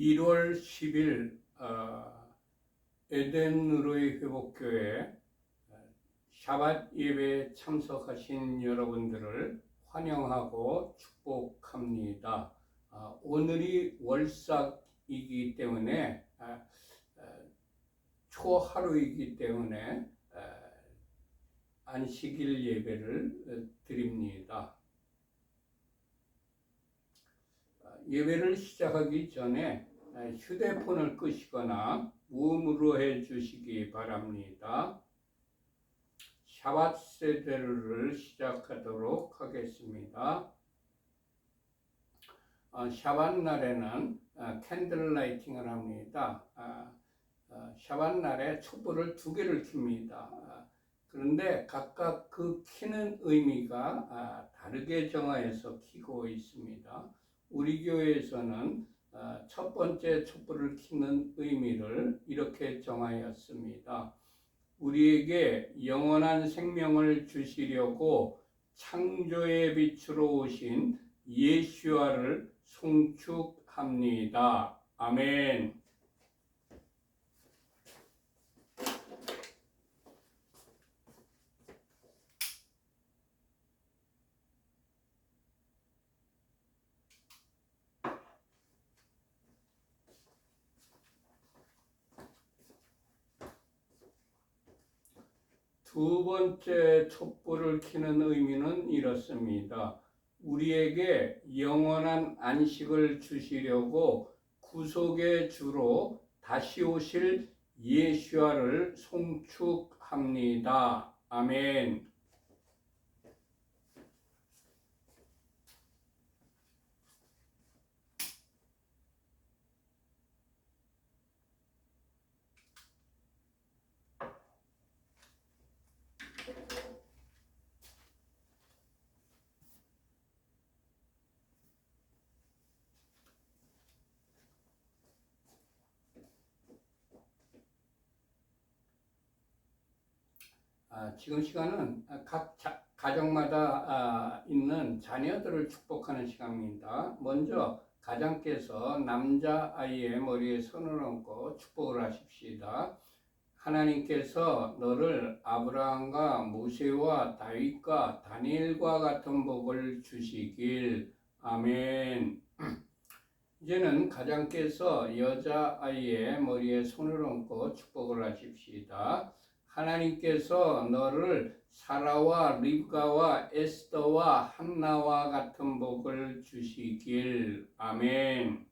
1월 10일 에덴으로의 회복교회 샤밧 예배에 참석하신 여러분들을 환영하고 축복합니다. 오늘이 월삭이기 때문에 초하루이기 때문에 안식일 예배를 드립니다. 예배를 시작하기 전에 휴대폰을 끄시거나 무음으로 해주시기 바랍니다. 샤밧 세대를 시작하도록 하겠습니다. 샤밧 날에는 캔들 라이팅을 합니다. 샤밧 날에 촛불을 2개를 켭니다. 그런데 각각 그 켜는 의미가 다르게 정하여서 켜고 있습니다. 우리 교회에서는 첫 번째 촛불을 켜는 의미를 이렇게 정하였습니다. 우리에게 영원한 생명을 주시려고 창조의 빛으로 오신 예수와를 송축합니다. 아멘. 두 번째 촛불을 켜는 의미는 이렇습니다. 우리에게 영원한 안식을 주시려고 구속의 주로 다시 오실 예수와를 송축합니다. 아멘. 지금 시간은 각 가정마다 있는 자녀들을 축복하는 시간입니다. 먼저 가장께서 남자아이의 머리에 손을 얹고 축복을 하십시다. 하나님께서 너를 아브라함과 모세와 다윗과 다니엘과 같은 복을 주시길. 아멘. 이제는 가장께서 여자아이의 머리에 손을 얹고 축복을 하십시다. 하나님께서 너를 사라와 립가와 에스더와 한나와 같은 복을 주시길. 아멘.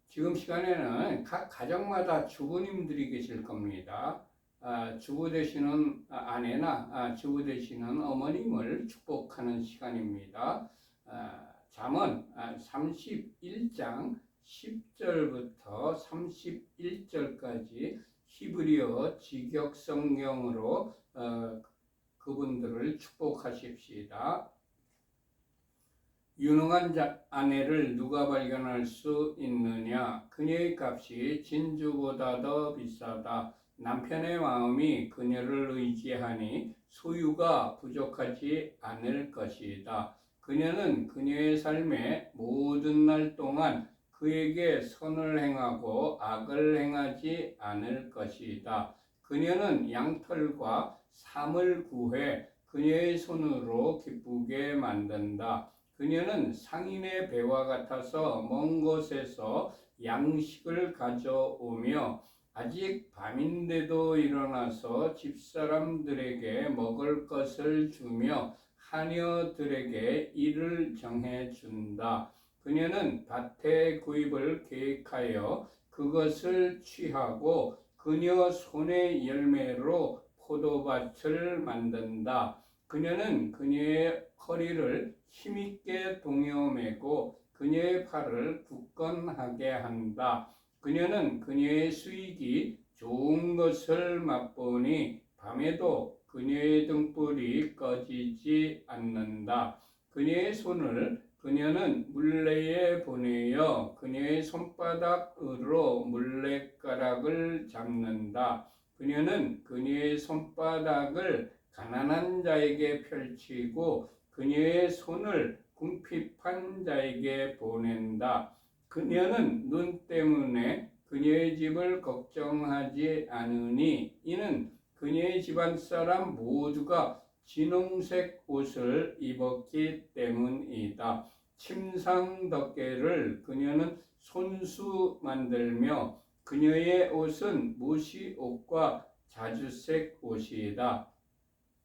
지금 시간에는 각 가정마다 주부님들이 계실 겁니다. 주부 되시는 아내나 주부 되시는 어머님을 축복하는 시간입니다. 잠언 31장 10절부터 31절까지 히브리어 직역 성경으로 그분들을 축복하십시다. 유능한 아내를 누가 발견할 수 있느냐? 그녀의 값이 진주보다 더 비싸다. 남편의 마음이 그녀를 의지하니 소유가 부족하지 않을 것이다. 그녀는 그녀의 삶의 모든 날 동안 그에게 선을 행하고 악을 행하지 않을 것이다. 그녀는 양털과 삼을 구해 그녀의 손으로 기쁘게 만든다. 그녀는 상인의 배와 같아서 먼 곳에서 양식을 가져오며 아직 밤인데도 일어나서 집사람들에게 먹을 것을 주며 하녀들에게 일을 정해준다. 그녀는 밭의 구입을 계획하여 그것을 취하고 그녀 손의 열매로 포도밭을 만든다. 그녀는 그녀의 허리를 힘있게 동여매고 그녀의 팔을 굳건하게 한다. 그녀는 그녀의 수익이 좋은 것을 맛보니 밤에도 그녀의 등불이 꺼지지 않는다. 그녀의 손을 그녀는 물레에 보내어 그녀의 손바닥으로 물레가락을 잡는다. 그녀는 그녀의 손바닥을 가난한 자에게 펼치고 그녀의 손을 궁핍한 자에게 보낸다. 그녀는 눈 때문에 그녀의 집을 걱정하지 않으니 이는 그녀의 집안 사람 모두가 진홍색 옷을 입었기 때문이다. 침상 덮개를 그녀는 손수 만들며 그녀의 옷은 무시옷과 자주색 옷이다.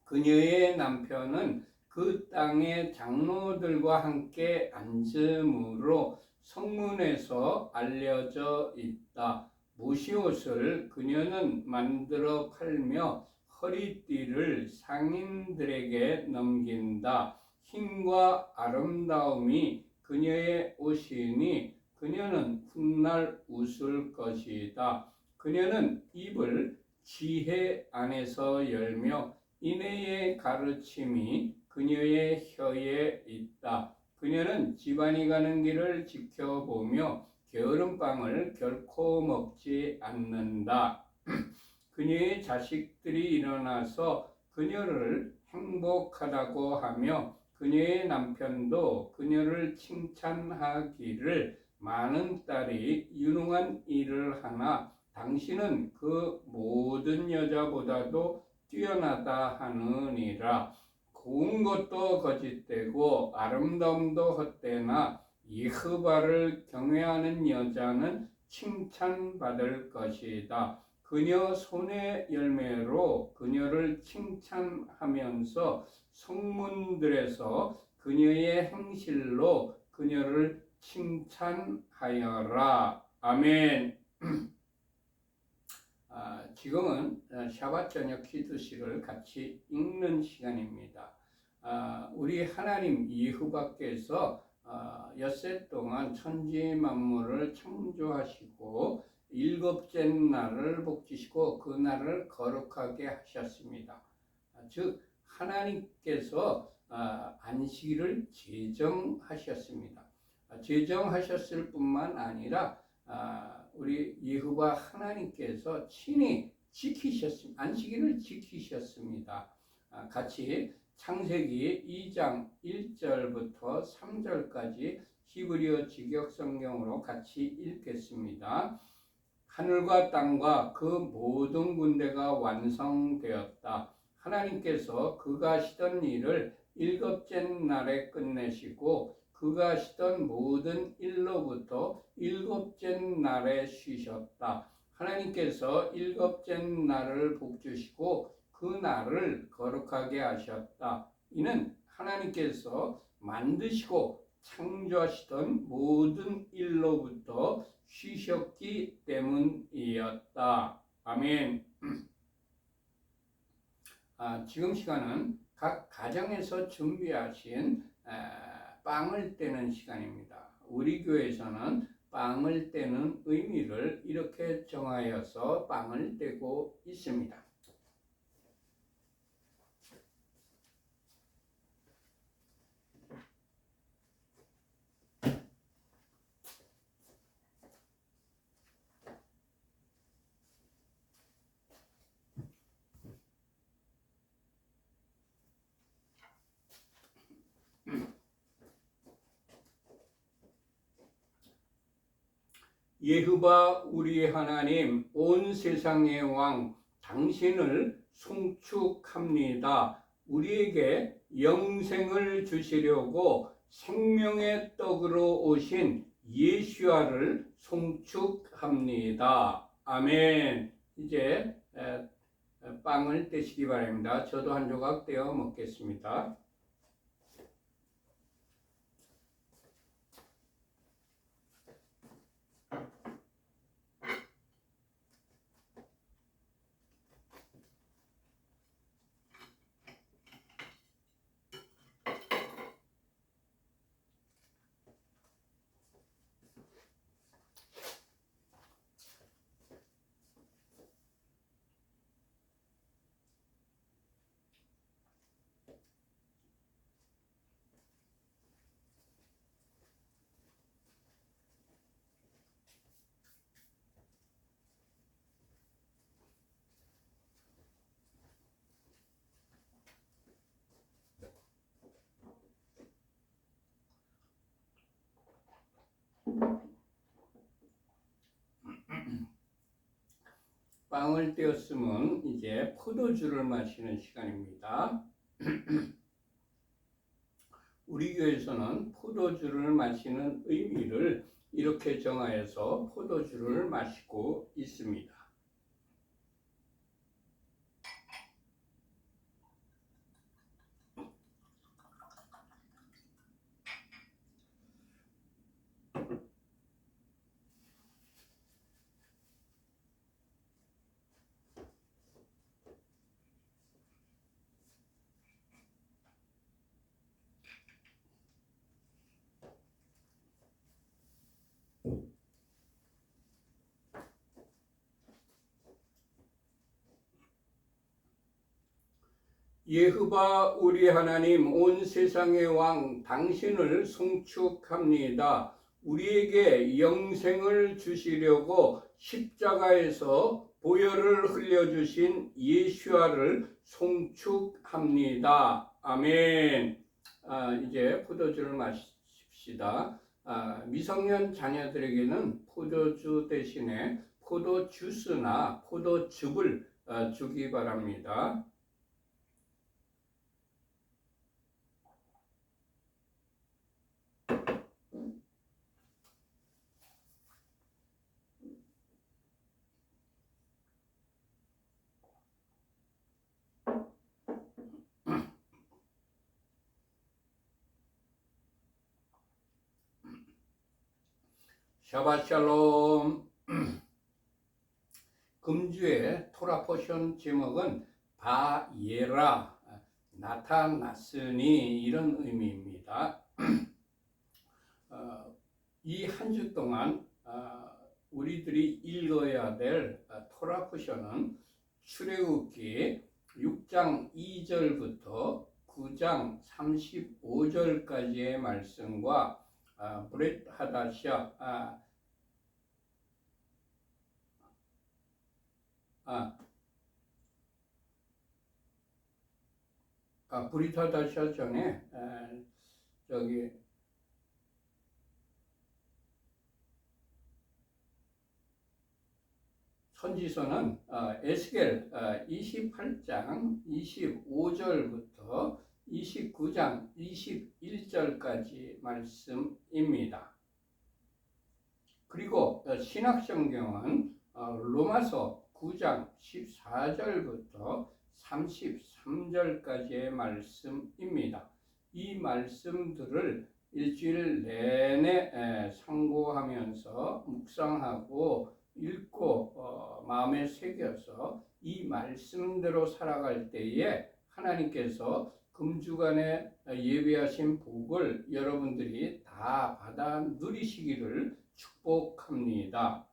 그녀의 남편은 그 땅의 장로들과 함께 앉음으로 성문에서 알려져 있다. 무시옷을 그녀는 만들어 팔며 허리띠를 상인들에게 넘긴다. 힘과 아름다움이 그녀의 옷이니 그녀는 훗날 웃을 것이다. 그녀는 입을 지혜 안에서 열며 인애의 가르침이 그녀의 혀에 있다. 그녀는 집안이 가는 길을 지켜보며 게으름빵을 결코 먹지 않는다. 그녀의 자식들이 일어나서 그녀를 행복하다고 하며 그녀의 남편도 그녀를 칭찬하기를 많은 딸이 유능한 일을 하나 당신은 그 모든 여자보다도 뛰어나다 하느니라. 고운 것도 거짓되고 아름다움도 헛되나 여호와를 경외하는 여자는 칭찬받을 것이다. 그녀 손의 열매로 그녀를 칭찬하면서 성문들에서 그녀의 행실로 그녀를 칭찬하여라. 아멘. 지금은 샤밧 저녁 기도식을 같이 읽는 시간입니다. 우리 하나님 여호와께서 엿새 동안 천지 만물을 창조하시고 일곱째 날을 복지시고 그 날을 거룩하게 하셨습니다. 즉 하나님께서 안식일을 제정하셨습니다. 제정하셨을 뿐만 아니라 우리 여호와 하나님께서 친히 지키셨습니다. 안식일을 지키셨습니다. 같이 창세기 2장 1절부터 3절까지 히브리어 직역 성경으로 같이 읽겠습니다. 하늘과 땅과 그 모든 군대가 완성되었다. 하나님께서 그가 하시던 일을 일곱째 날에 끝내시고 그가 하시던 모든 일로부터 일곱째 날에 쉬셨다. 하나님께서 일곱째 날을 복주시고 그 날을 거룩하게 하셨다. 이는 하나님께서 만드시고 창조하시던 모든 일로부터 쉬셨기 때문이었다. 아멘. 지금 시간은 각 가정에서 준비하신 빵을 떼는 시간입니다. 우리 교회에서는 빵을 떼는 의미를 이렇게 정하여서 빵을 떼고 있습니다. 여호와 우리 하나님 온 세상의 왕 당신을 송축합니다. 우리에게 영생을 주시려고 생명의 떡으로 오신 예수와를 송축합니다. 아멘. 이제 빵을 떼시기 바랍니다. 저도 한 조각 떼어 먹겠습니다. 빵을 떼었으면 이제 포도주를 마시는 시간입니다. 우리 교회에서는 포도주를 마시는 의미를 이렇게 정하여서 포도주를 마시고 있습니다. 예hov아 우리 하나님, 온 세상의 왕 당신을 송축합니다. 우리에게 영생을 주시려고 십자가에서 보혈을 흘려주신 예수아를 송축합니다. 아멘. 이제 포도주를 마십시다. 미성년 자녀들에게는 포도주 대신에 포도주스나 포도즙을 주기 바랍니다. 샤바샬롬. 금주의 토라 포션 제목은 바예라, 나타났으니, 이런 의미입니다. 이 한 주 동안 우리들이 읽어야 될 토라 포션은 출애굽기 6장 2절부터 9장 35절까지의 말씀과 브렛 하다샤, 브릿 하다샤 전에 저기 선지서는 에스겔 28장 25절부터 29장 21절까지 말씀입니다. 그리고 신약성경은 로마서 9장 14절부터 33절까지의 말씀입니다. 이 말씀들을 일주일 내내 상고하면서 묵상하고 읽고 마음에 새겨서 이 말씀대로 살아갈 때에 하나님께서 금주간에 예비하신 복을 여러분들이 다 받아 누리시기를 축복합니다.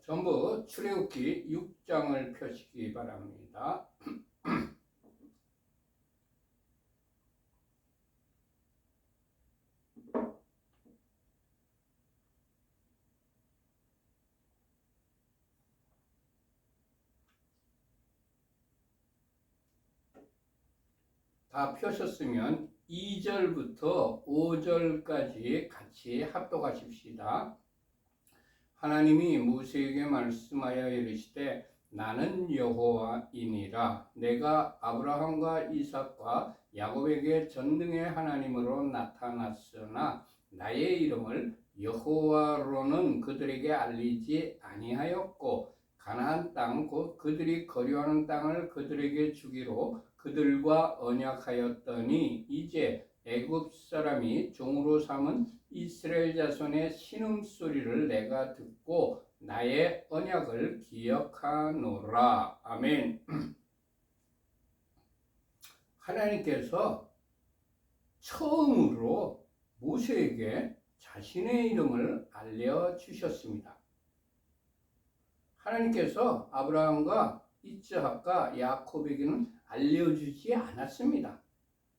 전부 출애굽기 6장을 펴시기 바랍니다. 다 펴셨으면 2절부터 5절까지 같이 합독하십시다. 하나님이 모세에게 말씀하여 이르시되 나는 여호와이니라. 내가 아브라함과 이삭과 야곱에게 전능의 하나님으로 나타났으나 나의 이름을 여호와로는 그들에게 알리지 아니하였고 가나안 땅 곧 그들이 거류하는 땅을 그들에게 주기로 그들과 언약하였더니 이제 애굽 사람이 종으로 삼은 이스라엘 자손의 신음소리를 내가 듣고 나의 언약을 기억하노라. 아멘. 하나님께서 처음으로 모세에게 자신의 이름을 알려주셨습니다. 하나님께서 아브라함과 이스하크와 야곱에게는 알려주지 않았습니다.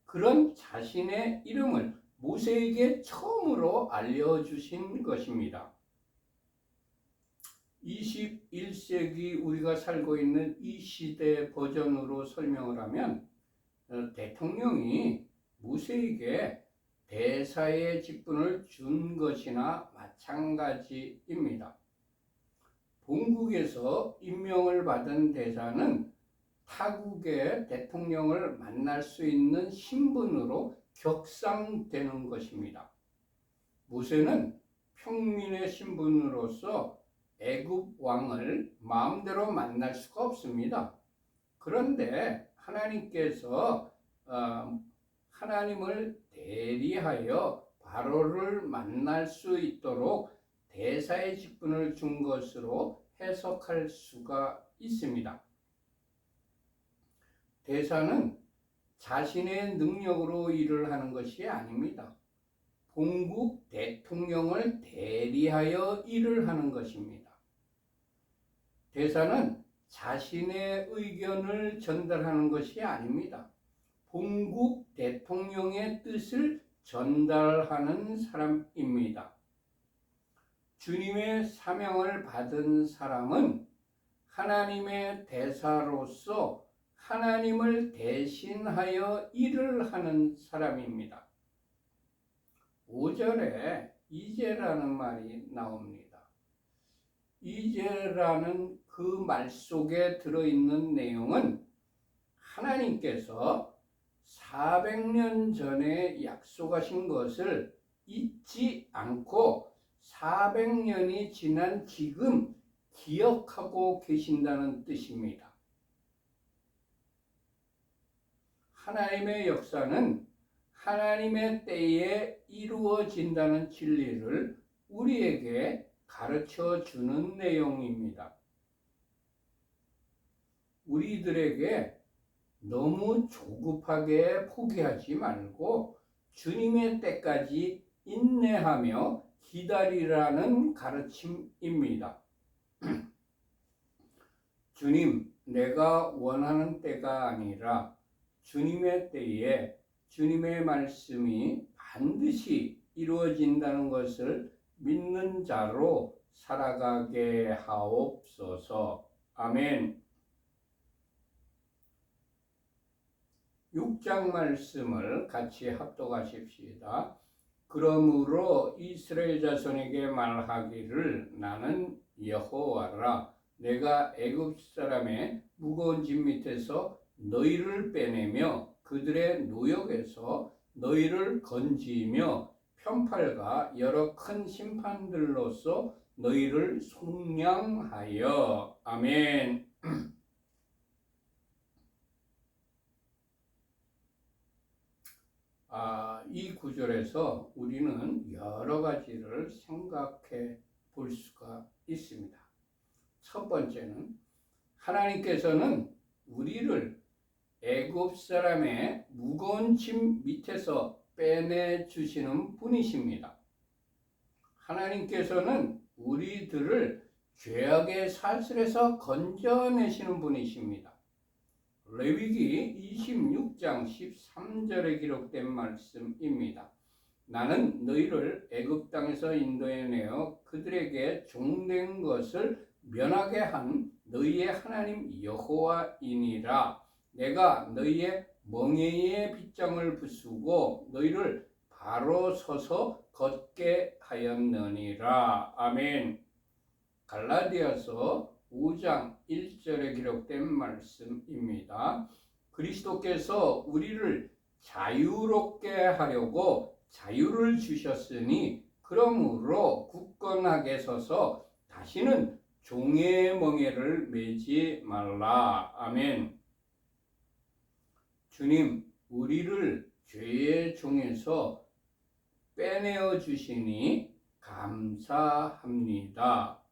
그런 자신의 이름을 모세에게 처음으로 알려주신 것입니다. 21세기 우리가 살고 있는 이 시대 버전으로 설명을 하면 대통령이 모세에게 대사의 직분을 준 것이나 마찬가지입니다. 미국에서 임명을 받은 대사는 타국의 대통령을 만날 수 있는 신분으로 격상되는 것입니다. 모세는 평민의 신분으로서 애굽 왕을 마음대로 만날 수가 없습니다. 그런데 하나님께서 하나님을 대리하여 바로를 만날 수 있도록 대사의 직분을 준 것으로 해석할 수가 있습니다. 대사는 자신의 능력으로 일을 하는 것이 아닙니다. 본국 대통령을 대리하여 일을 하는 것입니다. 대사는 자신의 의견을 전달하는 것이 아닙니다. 본국 대통령의 뜻을 전달하는 사람입니다. 주님의 사명을 받은 사람은 하나님의 대사로서 하나님을 대신하여 일을 하는 사람입니다. 5절에 이제라는 말이 나옵니다. 이제라는 그 말 속에 들어있는 내용은 하나님께서 400년 전에 약속하신 것을 잊지 않고 400년이 지난 지금 기억하고 계신다는 뜻입니다. 하나님의 역사는 하나님의 때에 이루어진다는 진리를 우리에게 가르쳐 주는 내용입니다. 우리들에게 너무 조급하게 포기하지 말고 주님의 때까지 인내하며 기다리라는 가르침입니다. 주님, 내가 원하는 때가 아니라 주님의 때에 주님의 말씀이 반드시 이루어진다는 것을 믿는 자로 살아가게 하옵소서. 아멘. 6장 말씀을 같이 합독하십시다. 그러므로 이스라엘 자손에게 말하기를 나는 여호와라. 내가 애굽 사람의 무거운 짐 밑에서 너희를 빼내며 그들의 노역에서 너희를 건지며 편팔과 여러 큰 심판들로서 너희를 속량하여. 아멘. 이 구절에서 우리는 여러 가지를 생각해 볼 수가 있습니다. 첫 번째는 하나님께서는 우리를 애굽 사람의 무거운 짐 밑에서 빼내 주시는 분이십니다. 하나님께서는 우리들을 죄악의 사슬에서 건져내시는 분이십니다. 레위기 26장 13절에 기록된 말씀입니다. 나는 너희를 애굽 땅에서 인도해내어 그들에게 종된 것을 면하게 한 너희의 하나님 여호와이니라. 내가 너희의 멍에의 빗장을 부수고 너희를 바로 서서 걷게 하였느니라. 아멘. 갈라디아서 5장 1절에 기록된 말씀입니다. 그리스도께서 우리를 자유롭게 하려고 자유를 주셨으니 그러므로 굳건하게 서서 다시는 종의 멍에를 매지 말라. 아멘. 주님, 우리를 죄의 종에서 빼내어 주시니 감사합니다.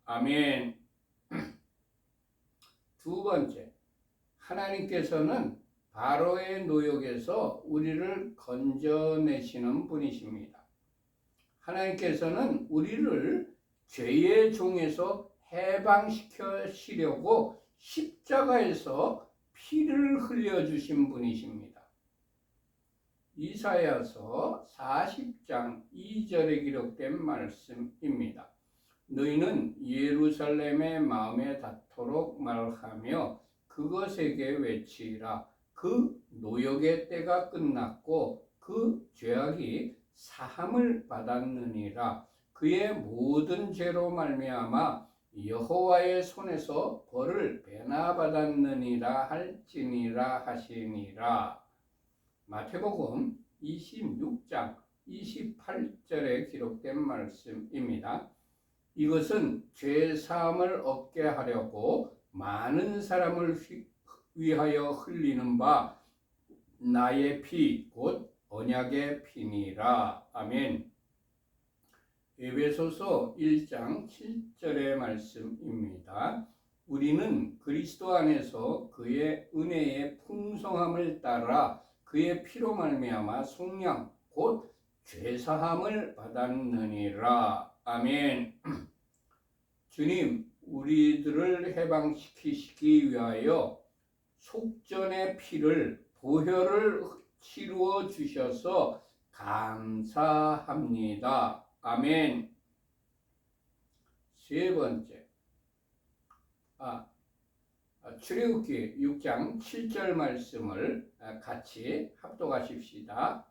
아멘. 두 번째, 하나님께서는 바로의 노역에서 우리를 건져내시는 분이십니다. 하나님께서는 우리를 죄의 종에서 해방시키려고 십자가에서 피를 흘려주신 분이십니다. 이사야서 40장 2절에 기록된 말씀입니다. 너희는 예루살렘의 마음에 닿도록 말하며 그것에게 외치라. 그 노역의 때가 끝났고 그 죄악이 사함을 받았느니라. 그의 모든 죄로 말미암아 여호와의 손에서 벌을 배나 받았느니라 할지니라 하시니라. 마태복음 26장 28절에 기록된 말씀입니다. 이것은 죄 사함을 얻게 하려고 많은 사람을 위하여 흘리는 바 나의 피 곧 언약의 피니라. 아멘. 에베소서 1장 7절의 말씀입니다. 우리는 그리스도 안에서 그의 은혜의 풍성함을 따라 그의 피로 말미암아 속량 곧 죄사함을 받았느니라. 아멘. 주님, 우리들을 해방시키시기 위하여 속전의 피를 보혈을 치루어 주셔서 감사합니다. 아멘. 세 번째, 출애굽기 6장 7절 말씀을 같이 합독하십시다.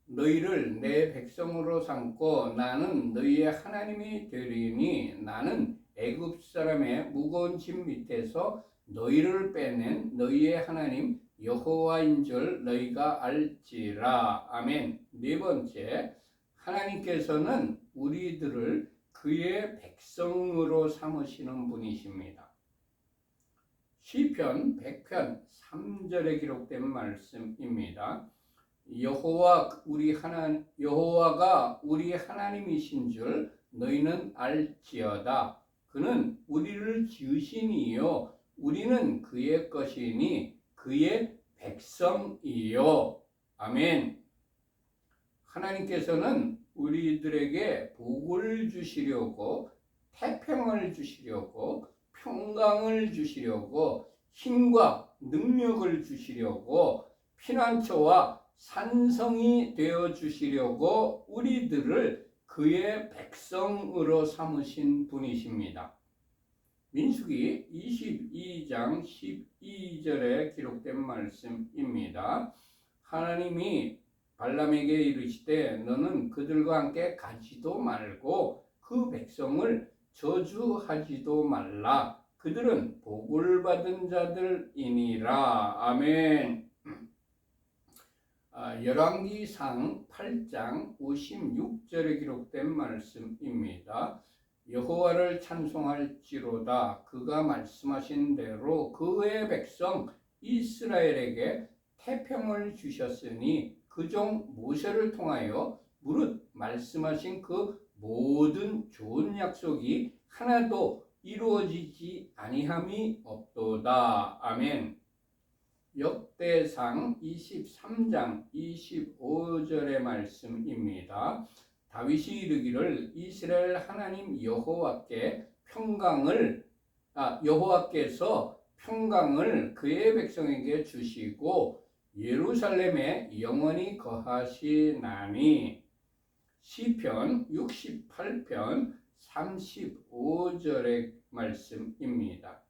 너희를 내 백성으로 삼고 나는 너희의 하나님이 되리니 나는 애굽 사람의 무거운 짐 밑에서 너희를 빼낸 너희의 하나님 여호와인 줄 너희가 알지라. 아멘. 네 번째, 하나님께서는 우리들을 그의 백성으로 삼으시는 분이십니다. 시편 100편 3절에 기록된 말씀입니다. 여호와가 우리 하나님이신 줄 너희는 알지어다. 그는 우리를 지으신 이요 우리는 그의 것이니 그의 백성이요. 아멘. 하나님께서는 우리들에게 복을 주시려고, 태평을 주시려고, 평강을 주시려고, 힘과 능력을 주시려고, 피난처와 산성이 되어 주시려고 우리들을 그의 백성으로 삼으신 분이십니다. 민수기 22장 12절에 기록된 말씀입니다. 하나님이 발람에게 이르시되 너는 그들과 함께 가지도 말고 그 백성을 저주하지도 말라. 그들은 복을 받은 자들이니라. 아멘. 열왕기상 8장 56절에 기록된 말씀입니다. 여호와를 찬송할지로다. 그가 말씀하신 대로 그의 백성 이스라엘에게 태평을 주셨으니 그 종 모세를 통하여 무릇 말씀하신 그 모든 좋은 약속이 하나도 이루어지지 아니함이 없도다. 아멘. 역대상 23장 25절의 말씀입니다. 다윗이 이르기를 이스라엘 하나님 여호와께서 평강을 그의 백성에게 주시고 예루살렘에 영원히 거하시나니. 시편 68편 35절의 말씀입니다.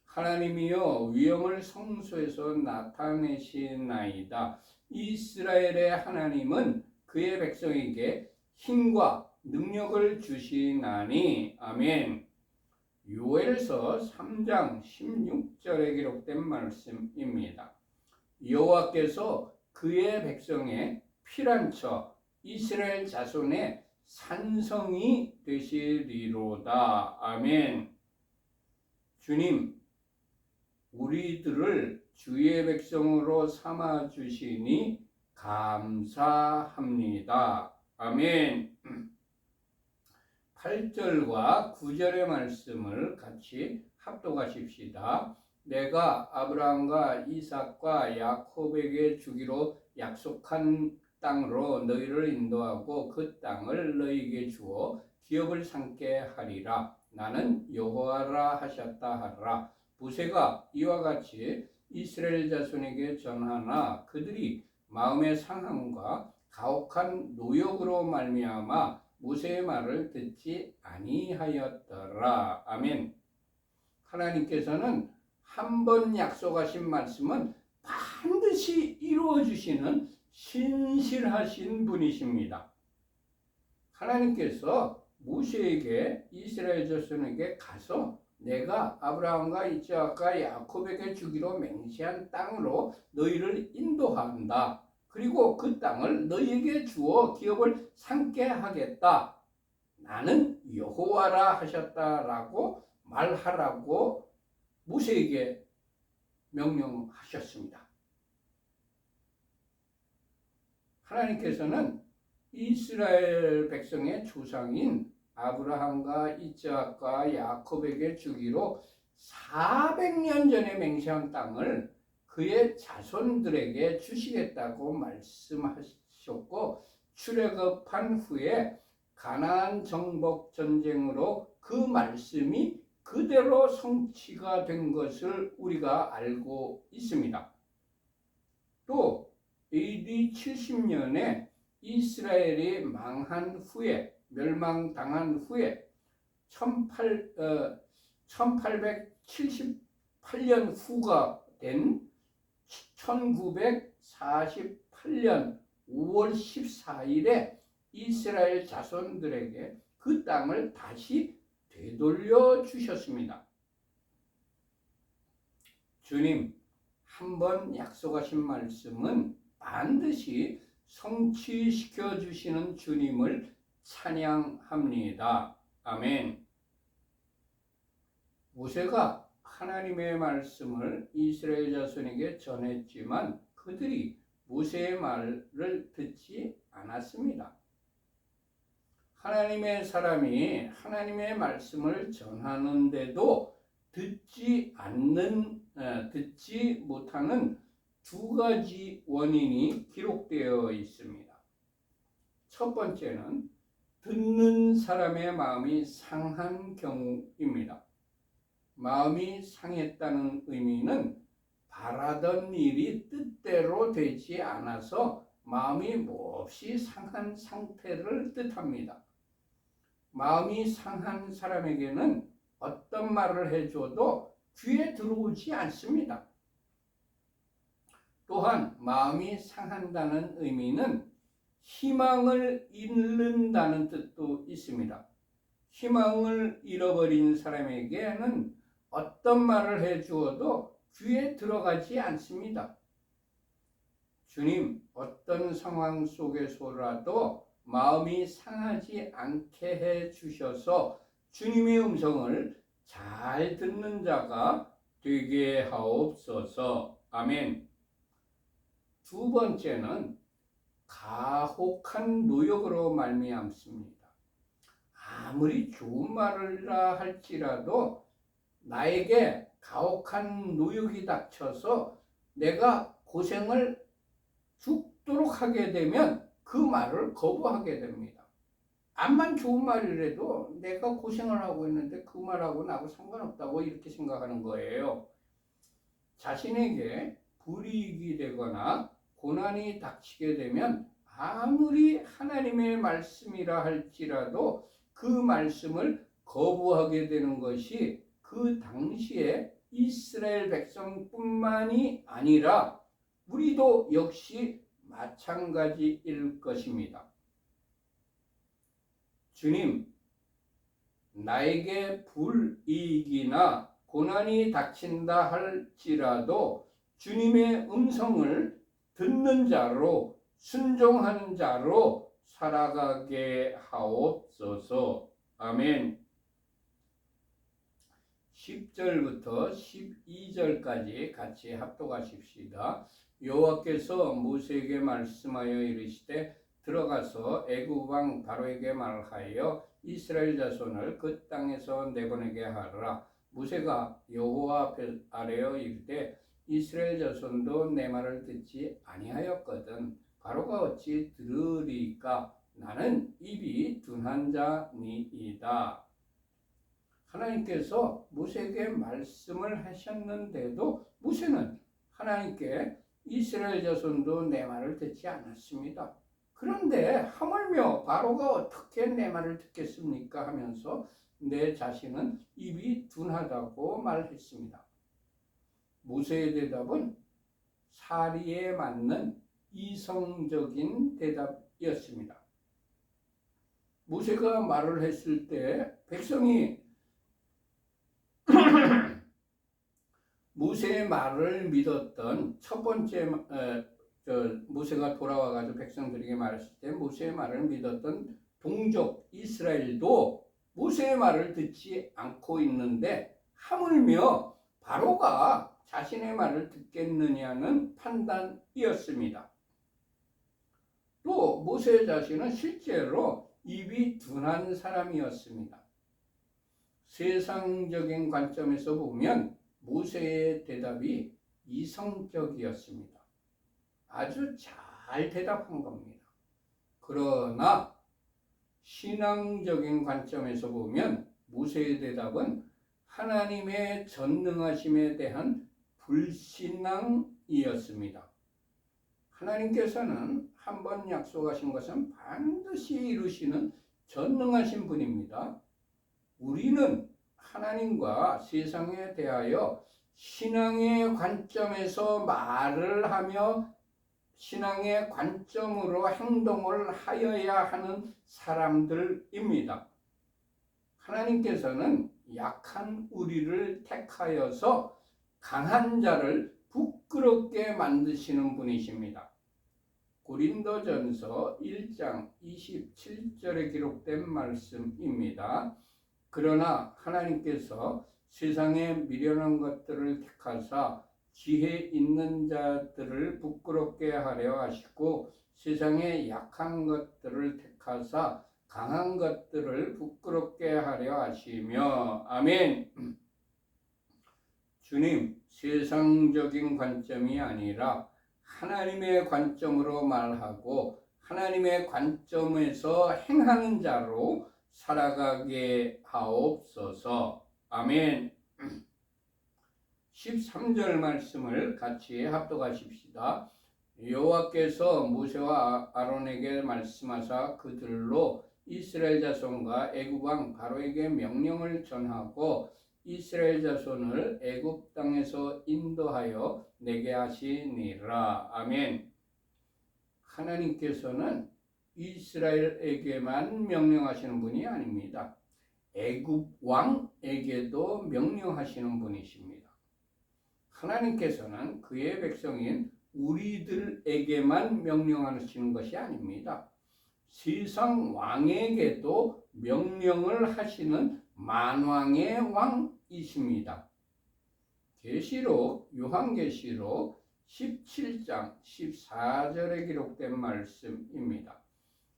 하나님이여 위엄을 성소에서 나타내시나이다. 이스라엘의 하나님은 그의 백성에게 힘과 능력을 주시나니. 아멘. 요엘서 3장 16절에 기록된 말씀입니다. 여호와께서 그의 백성의 피난처 이스라엘 자손의 산성이 되시리로다. 아멘. 주님, 우리들을 주의 백성으로 삼아 주시니 감사합니다. 아멘. 8절과 9절의 말씀을 같이 합독하십시다. 내가 아브라함과 이삭과 야곱에게 주기로 약속한 땅으로 너희를 인도하고 그 땅을 너희에게 주어 기업을 삼게 하리라. 나는 여호와라 하셨다 하라. 모세가 이와 같이 이스라엘 자손에게 전하나 그들이 마음의 상함과 가혹한 노역으로 말미암아 모세의 말을 듣지 아니하였더라. 아멘. 하나님께서는 한 번 약속하신 말씀은 반드시 이루어 주시는 신실하신 분이십니다. 하나님께서 모세에게 이스라엘 자손에게 가서 내가 아브라함과 이삭과 야곱에게 주기로 맹세한 땅으로 너희를 인도한다. 그리고 그 땅을 너희에게 주어 기업을 삼게 하겠다. 나는 여호와라 하셨다라고 말하라고 모세에게 명령하셨습니다. 하나님께서는 이스라엘 백성의 조상인 아브라함과 이삭과 야곱에게 주기로 400년 전에 맹세한 땅을 그의 자손들에게 주시겠다고 말씀하셨고, 출애굽한 후에 가나안 정복 전쟁으로 그 말씀이 그대로 성취가 된 것을 우리가 알고 있습니다. 또 AD 70년에 이스라엘이 망한 후에, 멸망당한 후에 1878년 후가 된 1948년 5월 14일에 이스라엘 자손들에게 그 땅을 다시 되돌려 주셨습니다. 주님, 한번 약속하신 말씀은 반드시 성취시켜 주시는 주님을 찬양합니다. 아멘. 모세가 하나님의 말씀을 이스라엘 자손에게 전했지만 그들이 모세의 말을 듣지 않았습니다. 하나님의 사람이 하나님의 말씀을 전하는데도 듣지 못하는 두 가지 원인이 기록되어 있습니다. 첫 번째는 듣는 사람의 마음이 상한 경우입니다. 마음이 상했다는 의미는 바라던 일이 뜻대로 되지 않아서 마음이 몹시 상한 상태를 뜻합니다. 마음이 상한 사람에게는 어떤 말을 해줘도 귀에 들어오지 않습니다. 또한 마음이 상한다는 의미는 희망을 잃는다는 뜻도 있습니다. 희망을 잃어버린 사람에게는 어떤 말을 해주어도 귀에 들어가지 않습니다. 주님, 어떤 상황 속에서라도 마음이 상하지 않게 해 주셔서 주님의 음성을 잘 듣는 자가 되게 하옵소서. 아멘. 두 번째는 가혹한 노역으로 말미암습니다. 아무리 좋은 말이라 할지라도 나에게 가혹한 노역이 닥쳐서 내가 고생을 죽도록 하게 되면 그 말을 거부하게 됩니다. 암만 좋은 말이라도 내가 고생을 하고 있는데 그 말하고 나하고 상관없다고 이렇게 생각하는 거예요. 자신에게 불이익이 되거나 고난이 닥치게 되면 아무리 하나님의 말씀이라 할지라도 그 말씀을 거부하게 되는 것이 그 당시에 이스라엘 백성뿐만이 아니라 우리도 역시 마찬가지일 것입니다. 주님, 나에게 불이익이나 고난이 닥친다 할지라도 주님의 음성을 듣는 자로, 순종하는 자로 살아가게 하옵소서. 아멘. 10절부터 12절까지 같이 합독하십시다. 여호와께서 모세에게 말씀하여 이르시되 들어가서 애굽 왕 바로에게 말하여 이스라엘 자손을 그 땅에서 내보내게 하라. 모세가 여호와 앞에 아뢰어 이르되 이스라엘 자손도 내 말을 듣지 아니하였거든 바로가 어찌 들으리까? 나는 입이 둔한 자니이다. 하나님께서 모세에게 말씀을 하셨는데도 모세는 하나님께 이스라엘 자손도 내 말을 듣지 않았습니다. 그런데 하물며 바로가 어떻게 내 말을 듣겠습니까? 하면서 내 자신은 입이 둔하다고 말했습니다. 모세의 대답은 사리에 맞는 이성적인 대답이었습니다. 모세가 말을 했을 때 백성이 모세의 말을 믿었던 첫 번째 모세가 돌아와가지고 백성들에게 말했을 때 모세의 말을 믿었던 동족 이스라엘도 모세의 말을 듣지 않고 있는데 하물며 바로가 자신의 말을 듣겠느냐는 판단이었습니다. 또 모세 자신은 실제로 입이 둔한 사람이었습니다. 세상적인 관점에서 보면 모세의 대답이 이성적이었습니다. 아주 잘 대답한 겁니다. 그러나 신앙적인 관점에서 보면 모세의 대답은 하나님의 전능하심에 대한 불신앙이었습니다. 하나님께서는 한번 약속하신 것은 반드시 이루시는 전능하신 분입니다. 우리는 하나님과 세상에 대하여 신앙의 관점에서 말을 하며 신앙의 관점으로 행동을 하여야 하는 사람들입니다. 하나님께서는 약한 우리를 택하여서 강한 자를 부끄럽게 만드시는 분이십니다. 고린도전서 1장 27절에 기록된 말씀입니다. 그러나 하나님께서 세상에 미련한 것들을 택하사 지혜 있는 자들을 부끄럽게 하려 하시고 세상에 약한 것들을 택하사 강한 것들을 부끄럽게 하려 하시며 아멘. 주님, 세상적인 관점이 아니라 하나님의 관점으로 말하고 하나님의 관점에서 행하는 자로 살아가게 하옵소서. 아멘. 13절 말씀을 같이 합독하십시다. 여호와께서 모세와 아론에게 말씀하사 그들로 이스라엘 자손과 애굽 왕 바로에게 명령을 전하고 이스라엘 자손을 애굽 땅에서 인도하여 내게 하시니라. 아멘. 하나님께서는 이스라엘에게만 명령하시는 분이 아닙니다. 애굽 왕에게도 명령하시는 분이십니다. 하나님께서는 그의 백성인 우리들에게만 명령하시는 것이 아닙니다. 세상 왕에게도 명령을 하시는 만왕의 왕이십니다. 계시록 요한계시록 17장 14절에 기록된 말씀입니다.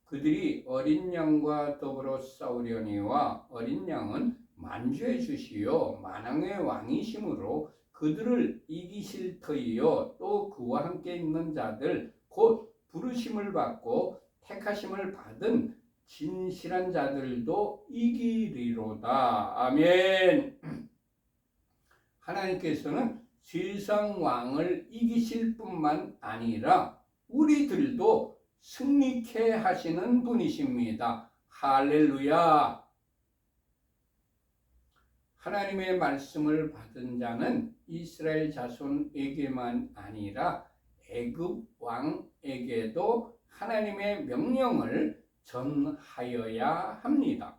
그들이 어린 양과 더불어 싸우려니와 어린 양은 만주해 주시오 만왕의 왕이시므로 그들을 이기실 터이요 또 그와 함께 있는 자들 곧 부르심을 받고 택하심을 받은 진실한 자들도 이기리로다. 아멘. 하나님께서는 세상 왕을 이기실 뿐만 아니라 우리들도 승리케 하시는 분이십니다. 할렐루야. 하나님의 말씀을 받은 자는 이스라엘 자손에게만 아니라 애굽 왕에게도 하나님의 명령을 전하여야 합니다.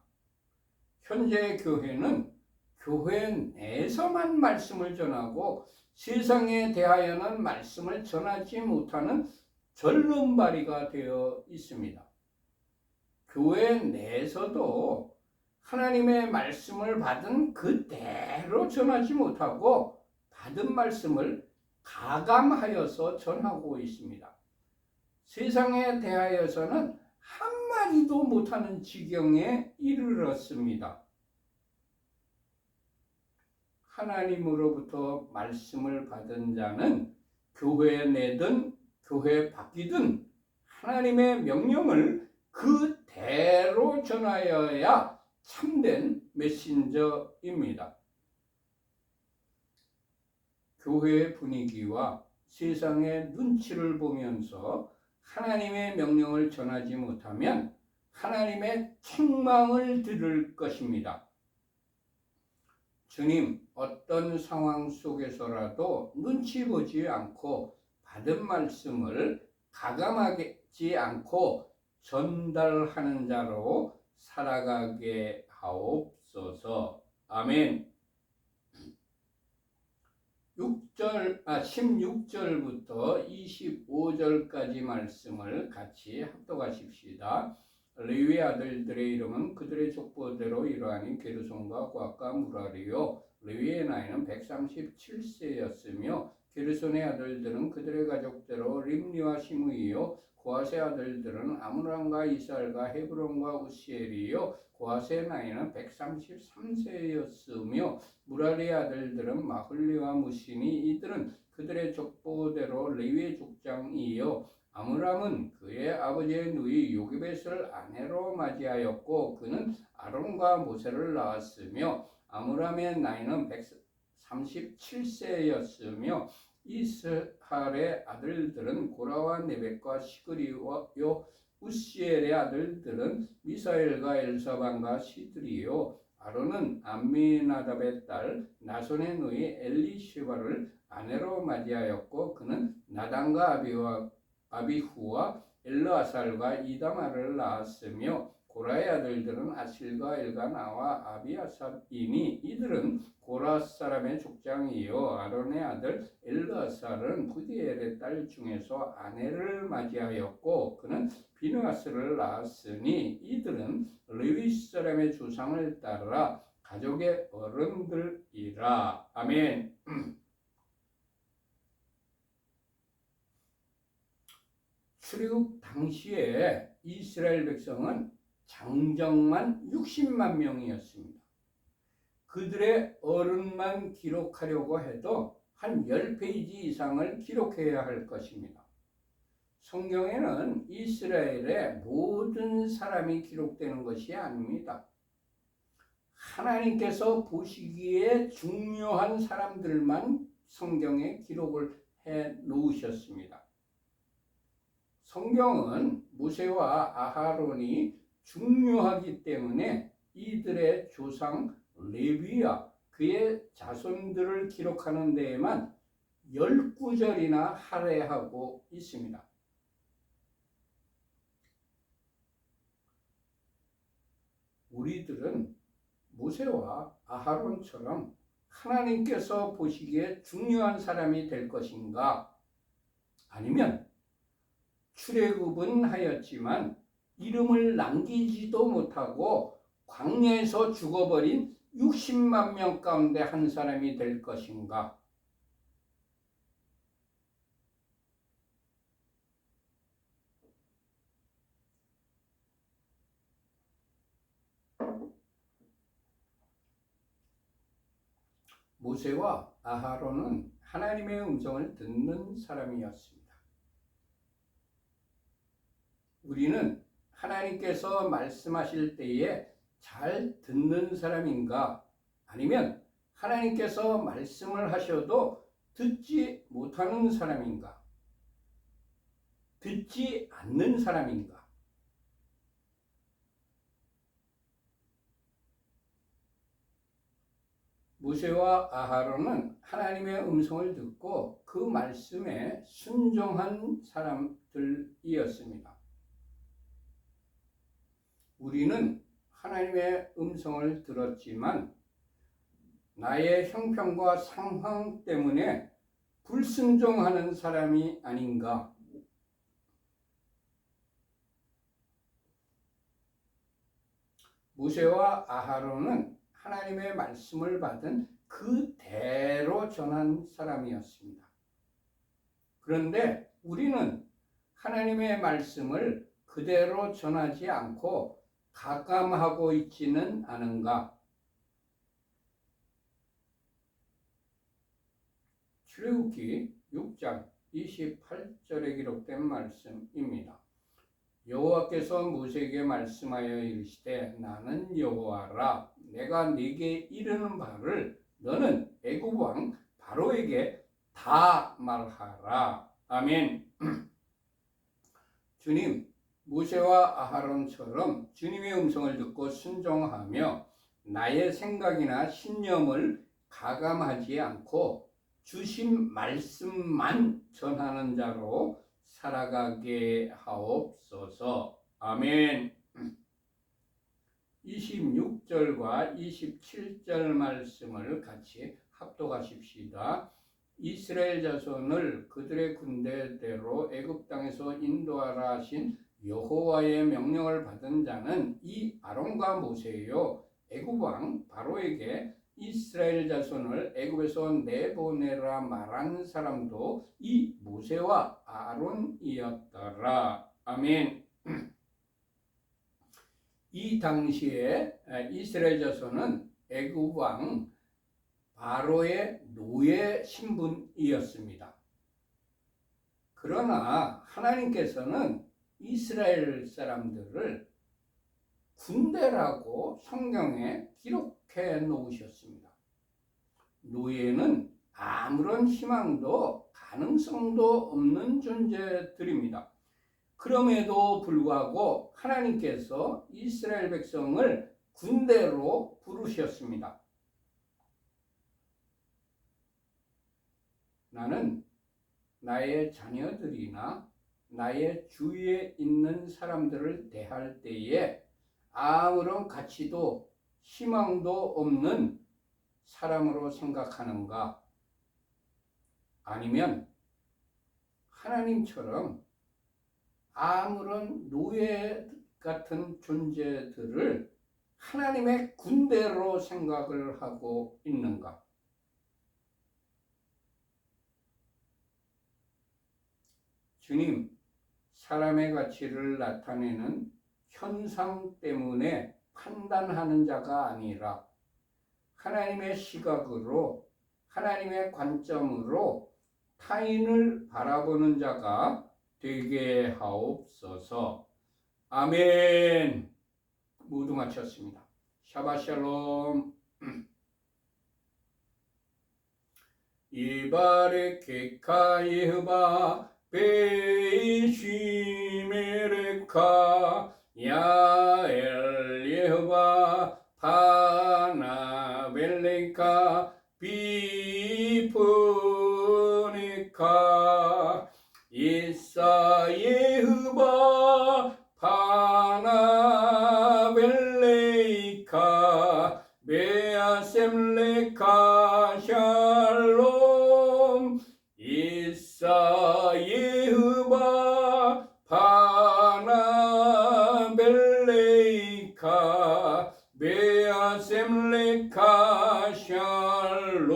현재 교회는 교회 내에서만 말씀을 전하고 세상에 대하여는 말씀을 전하지 못하는 절름발이가 되어 있습니다. 교회 내에서도 하나님의 말씀을 받은 그대로 전하지 못하고 받은 말씀을 가감하여서 전하고 있습니다. 세상에 대하여서는 한마디도 못하는 지경에 이르렀습니다. 하나님으로부터 말씀을 받은 자는 교회 내든 교회 밖이든 하나님의 명령을 그대로 전하여야 참된 메신저입니다. 교회의 분위기와 세상의 눈치를 보면서 하나님의 명령을 전하지 못하면 하나님의 책망을 들을 것입니다. 주님, 어떤 상황 속에서라도 눈치 보지 않고 받은 말씀을 가감하지 않고 전달하는 자로 살아가게 하옵소서. 아멘. 16절부터 25절까지 말씀을 같이 합독하십시다. 레위 아들들의 이름은 그들의 족보대로 이러하니 게르손과 고앗과 무라리요. 레위의 나이는 137세였으며 게르손의 아들들은 그들의 가족대로 림니와 시므이요. 고앗의 아들들은 아므람과 이스할과 헤브론과 우시엘이요. 고앗의 나이는 133세였으며 무라리의 아들들은 마흘리와 무시니 이들은 그들의 족보대로 레위의 족장이요. 아므람은 그의 아버지의 누이 요게벳을 아내로 맞이하였고 그는 아론과 모세를 낳았으며 아므람의 나이는 137세였으며 이스할의 아들들은 고라와 네벳과 시그리요. 우시엘의 아들들은 미사엘과 엘사반과 시드리요. 아론은 암미나답의 딸 나손의 누이 엘리시바를 아내로 맞이하였고 그는 나단과 아비후와 엘르아살과 이다마를 낳았으며 고라의 아들들은 아실과 엘가나와 아비아삽이니 이들은 고라 사람의 족장이요. 아론의 아들 엘르아살은 부디엘의 딸 중에서 아내를 맞이하였고 그는 비느하스를 낳았으니 이들은 레위 사람의 조상을 따라 가족의 어른들이라. 아멘. 출애굽 당시에 이스라엘 백성은 장정만 60만 명이었습니다. 그들의 어른만 기록하려고 해도 한 10페이지 이상을 기록해야 할 것입니다. 성경에는 이스라엘의 모든 사람이 기록되는 것이 아닙니다. 하나님께서 보시기에 중요한 사람들만 성경에 기록을 해 놓으셨습니다. 성경은 모세와 아하론이 중요하기 때문에 이들의 조상 레위와 그의 자손들을 기록하는 데에만 10구절이나 할애하고 있습니다. 우리들은 모세와 아하론처럼 하나님께서 보시기에 중요한 사람이 될 것인가? 아니면 출애굽은 하였지만 이름을 남기지도 못하고 광야에서 죽어버린 60만 명 가운데 한 사람이 될 것인가? 모세와 아하론은 하나님의 음성을 듣는 사람이었습니다. 우리는 하나님께서 말씀하실 때에 잘 듣는 사람인가? 아니면 하나님께서 말씀을 하셔도 듣지 못하는 사람인가? 듣지 않는 사람인가? 모세와 아하론은 하나님의 음성을 듣고 그 말씀에 순종한 사람들이었습니다. 우리는 하나님의 음성을 들었지만 나의 형편과 상황 때문에 불순종하는 사람이 아닌가? 모세와 아하론은 하나님의 말씀을 받은 그대로 전한 사람이었습니다. 그런데 우리는 하나님의 말씀을 그대로 전하지 않고 가감하고 있지는 않은가? 출애굽기 6장 28절에 기록된 말씀입니다. 여호와께서 모세에게 말씀하여 이르시되 나는 여호와라 내가 네게 이르는 바를 너는 애굽 왕 바로에게 다 말하라. 아멘. 주님, 모세와 아하론처럼 주님의 음성을 듣고 순종하며 나의 생각이나 신념을 가감하지 않고 주신 말씀만 전하는 자로 살아가게 하옵소서. 아멘. 26절과 27절 말씀을 같이 합독하십시다. 이스라엘 자손을 그들의 군대대로 애굽 땅에서 인도하라 하신 여호와의 명령을 받은 자는 이 아론과 모세요. 애굽 왕 바로에게 이스라엘 자손을 애굽에서 내보내라 말한 사람도 이 모세와 아론이었더라. 아멘. 이 당시에 이스라엘 자손은 애굽 왕 바로의 노예 신분이었습니다. 그러나 하나님께서는 이스라엘 사람들을 군대라고 성경에 기록해 놓으셨습니다. 노예는 아무런 희망도 가능성도 없는 존재들입니다. 그럼에도 불구하고 하나님께서 이스라엘 백성을 군대로 부르셨습니다. 나는 나의 자녀들이나 나의 주위에 있는 사람들을 대할 때에 아무런 가치도 희망도 없는 사람으로 생각하는가? 아니면 하나님처럼 아무런 노예 같은 존재들을 하나님의 군대로 생각을 하고 있는가? 주님, 사람의 가치를 나타내는 현상 때문에 판단하는 자가 아니라 하나님의 시각으로, 하나님의 관점으로 타인을 바라보는 자가 되게 하옵소서. 아멘. 모두 마쳤습니다. 샤바샬롬. 이바레케카 예흐바 베이시메레카 야엘 예흐바 파나벨레카 비프네카 이사 예흐바 파나벨레카 베아셈레카 샬롬 이사 예흐바 파나벨레카 베아셈레카 샬롬.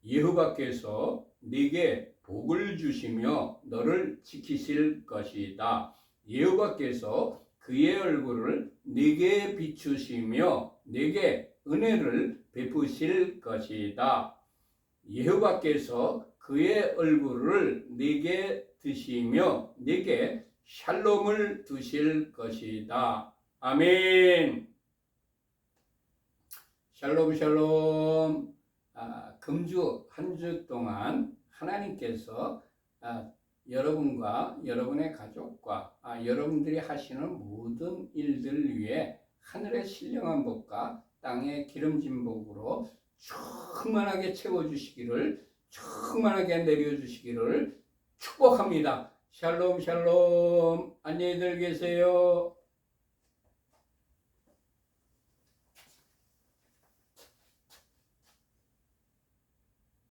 예호와께서 네게 복을 주시며 너를 지키실 것이다. 여호와께서 그의 얼굴을 네게 비추시며 네게 은혜를 베푸실 것이다. 여호와께서 그의 얼굴을 네게 드시며 네게 샬롬을 두실 것이다. 아멘. 샬롬 샬롬. 금주 한 주 동안 하나님께서 여러분과 여러분의 가족과 여러분들이 하시는 모든 일들 위해 하늘의 신령한 복과 땅의 기름진 복으로 충만하게 채워주시기를, 충만하게 내려주시기를 축복합니다. 샬롬 샬롬. 안녕히들 계세요.